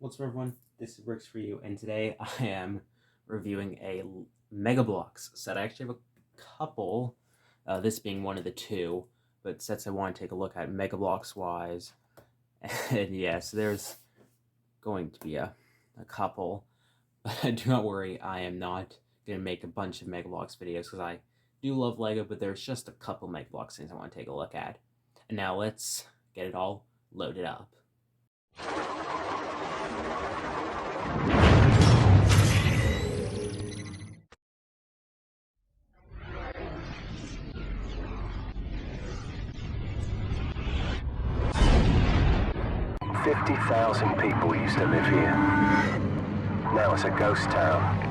What's up, everyone? This is Bricks for You, and today I am reviewing a Mega Bloks set. I actually have a couple, this being one of the two, but sets I want to take a look at Mega Bloks wise. And yeah, so there's going to be a couple, but do not worry, I am not going to make a bunch of Mega Bloks videos because I do love Lego, but there's just a couple Mega Bloks things I want to take a look at. And now let's get it all loaded up. "50,000 people used to live here. Now it's a ghost town."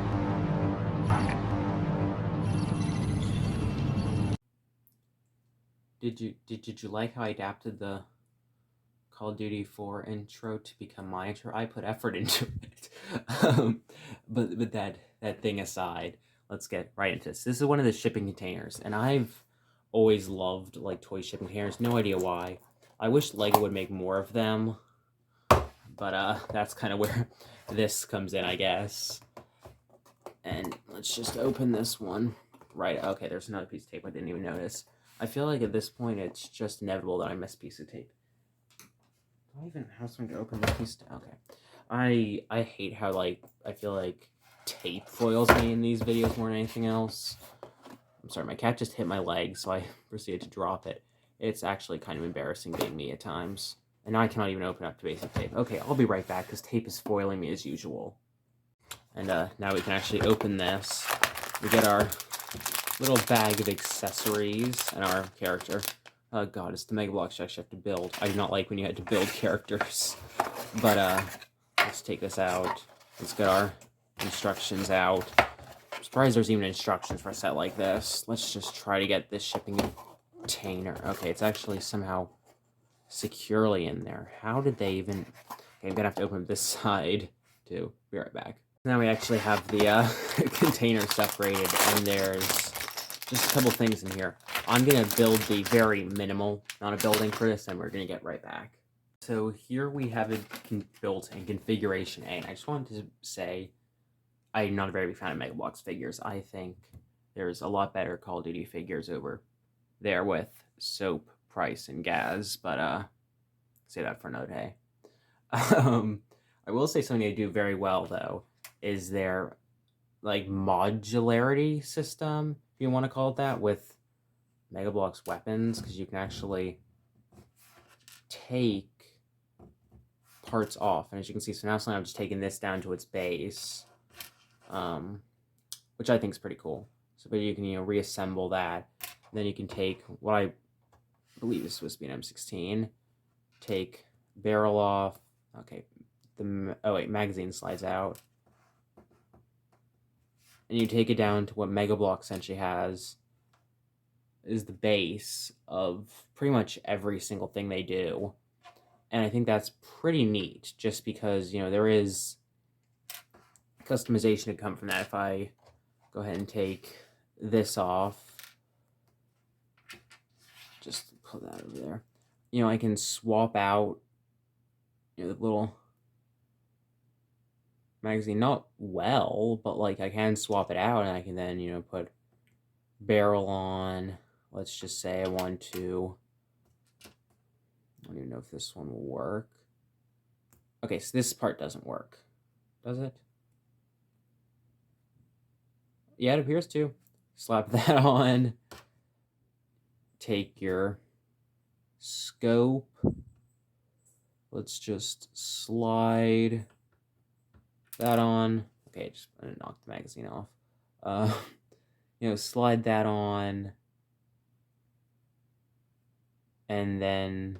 Did you like how I adapted the Call of Duty 4 intro to become my intro? I put effort into it. But that thing aside, let's get right into this. This is one of the shipping containers, and I've always loved like toy shipping containers. No idea why. I wish Lego would make more of them, but that's kind of where this comes in, I guess. And let's just open this one. Right, okay, there's another piece of tape I didn't even notice. I feel like at this point it's just inevitable that I miss a piece of tape. Do I even have something to open this piece? Okay. I hate how, like, I feel like tape foils me in these videos more than anything else. I'm sorry, my cat just hit my leg, so I proceeded to drop it. It's actually kind of embarrassing being me at times. And now I cannot even open up the basic tape. Okay, I'll be right back, because tape is foiling me as usual. And now we can actually open this. We get our little bag of accessories and our character. Oh god, it's the Mega Bloks you actually have to build. I do not like when you had to build characters. But let's take this out. Let's get our instructions out. I'm surprised there's even instructions for a set like this. Let's just try to get this shipping container. Okay, it's actually somehow securely in there. How did they even... Okay, I'm gonna have to open this side too. Be right back. Now we actually have the container separated, and there's just a couple things in here. I'm going to build the very minimal amount of building for this, and we're going to get right back. So here we have it built in configuration A, and I just wanted to say I'm not a very big fan of Mega Bloks figures. I think there's a lot better Call of Duty figures over there with Soap, Price, and Gaz, but say that for another day. I will say something they do very well, though, is their like modularity system, if you want to call it that, with Mega Bloks weapons, because you can actually take parts off. And as you can see, so now I'm just taking this down to its base, which I think is pretty cool. So, but you can reassemble that. And then you can take what I believe is supposed to be an M16. Take barrel off. Okay, magazine slides out. And you take it down to what Mega Bloks essentially has is the base of pretty much every single thing they do. And I think that's pretty neat, just because, there is customization to come from that. If I go ahead and take this off, just put that over there. I can swap out, the little magazine, not well, but like I can swap it out, and I can then put barrel on. Let's just say I want to, I don't even know if this one will work. Okay, so this part doesn't work, does it? Yeah, it appears to. Slap that on. Take your scope. Let's just slide that on. Okay, just I'm gonna knock the magazine off. Slide that on, and then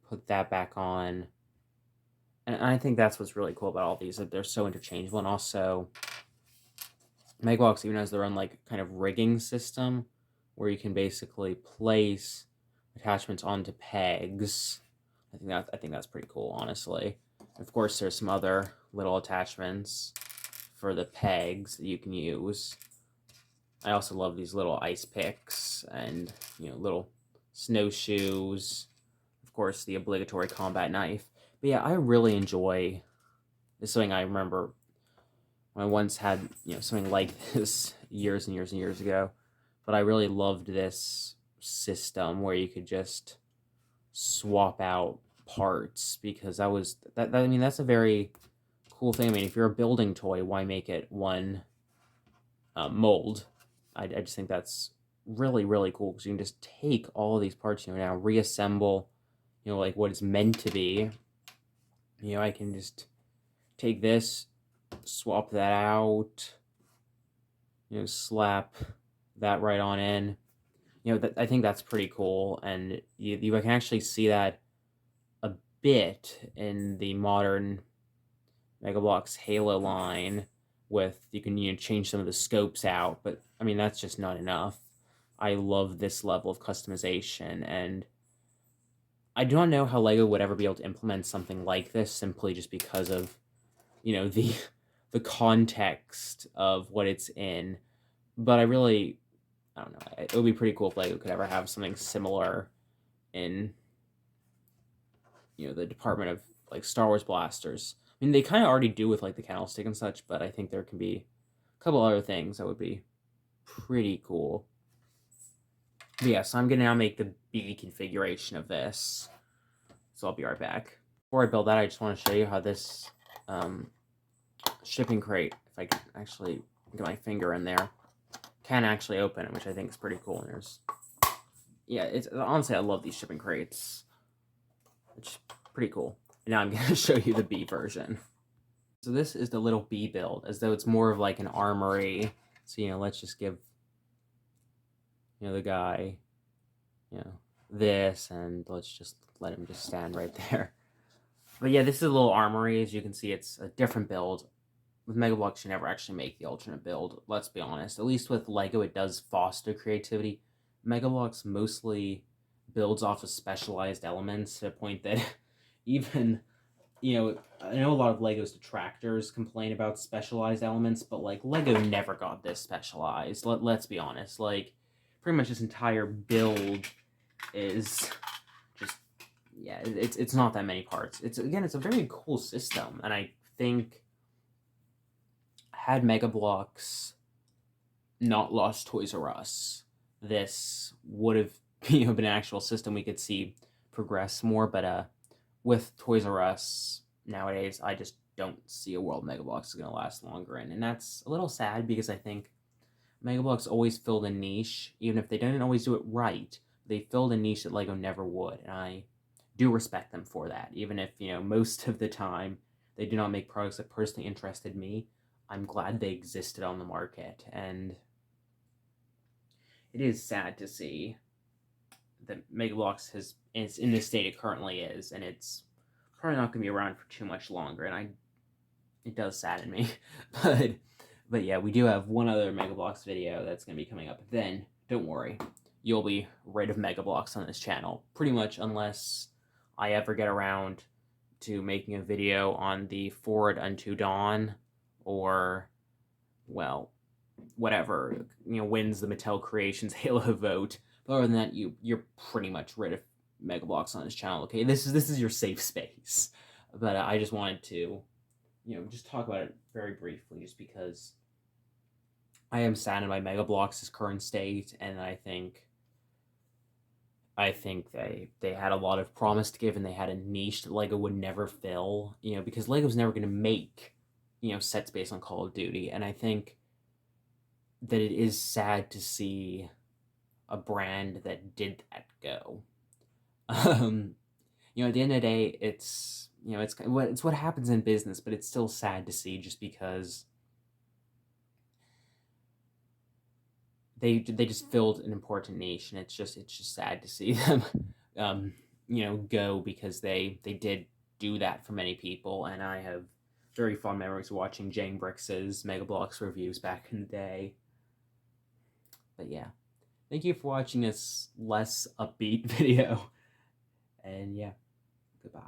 put that back on. And I think that's what's really cool about all these, that they're so interchangeable. And also Mega Bloks even has their own like kind of rigging system where you can basically place attachments onto pegs. I think that's pretty cool, honestly. Of course, there's some other little attachments for the pegs that you can use. I also love these little ice picks and, little snowshoes. Of course, the obligatory combat knife. But yeah, I really enjoy this. Something I remember I once had, something like this years and years and years ago. But I really loved this system where you could just swap out parts, because I mean, that's a very cool thing. I mean, if you're a building toy, why make it one mold? I just think that's really, really cool, because you can just take all of these parts, now reassemble, like what it's meant to be. I can just take this, swap that out, slap that right on in. I think that's pretty cool, and you can actually see that a bit in the modern Mega Bloks Halo line. With you can change some of the scopes out, but I mean that's just not enough. I love this level of customization, and I don't know how Lego would ever be able to implement something like this, simply just because of the the context of what it's in. But I don't know. It would be pretty cool if Lego could ever have something similar in the department of like Star Wars blasters. I mean, they kind of already do with like the candlestick and such, but I think there can be a couple other things that would be pretty cool. But yeah, so I'm gonna now make the B configuration of this. So I'll be right back. Before I build that, I just want to show you how this shipping crate, if I can actually get my finger in there, can actually open it, which I think is pretty cool. And it's honestly, I love these shipping crates. It's pretty cool. And now I'm going to show you the B version. So this is the little B build, as though it's more of like an armory. So, let's just give, the guy, this, and let's just let him just stand right there. But yeah, this is a little armory. As you can see, it's a different build. With Mega Bloks, you never actually make the alternate build, let's be honest. At least with Lego, it does foster creativity. Mega Bloks mostly builds off of specialized elements, to the point that even, I know a lot of Lego's detractors complain about specialized elements, but like Lego never got this specialized. Let's be honest. Like, pretty much this entire build is just, yeah, it's not that many parts. It's a very cool system, and I think had Mega Bloks not lost Toys R Us, this would have been an actual system we could see progress more. But with Toys R Us nowadays, I just don't see a world Mega Bloks is going to last longer in, and that's a little sad, because I think Mega Bloks always filled a niche, even if they didn't always do it right. They filled a niche that Lego never would, and I do respect them for that. Even if most of the time they do not make products that personally interested me, I'm glad they existed on the market. And it is sad to see that Mega Bloks is in the state it currently is, and it's probably not going to be around for too much longer, and it does sadden me. But yeah, we do have one other Mega Bloks video that's going to be coming up. Then, don't worry, you'll be rid of Mega Bloks on this channel, pretty much, unless I ever get around to making a video on the Forward Unto Dawn, or, well, whatever, wins the Mattel Creations Halo vote. But other than that, you're pretty much rid of Mega Bloks on this channel. Okay, this is your safe space. But I just wanted to, just talk about it very briefly, just because I am saddened by Mega Bloks' current state, and I think they had a lot of promise to give, and they had a niche that Lego would never fill. Because Lego's never going to make sets based on Call of Duty, and I think that it is sad to see a brand that did that go. At the end of the day, it's what happens in business, but it's still sad to see, just because they just filled an important niche, and it's just sad to see them go, because they did do that for many people, and I have very fond memories of watching Jang Brix's Mega Bloks reviews back in the day. But yeah, thank you for watching this less upbeat video, and yeah, goodbye.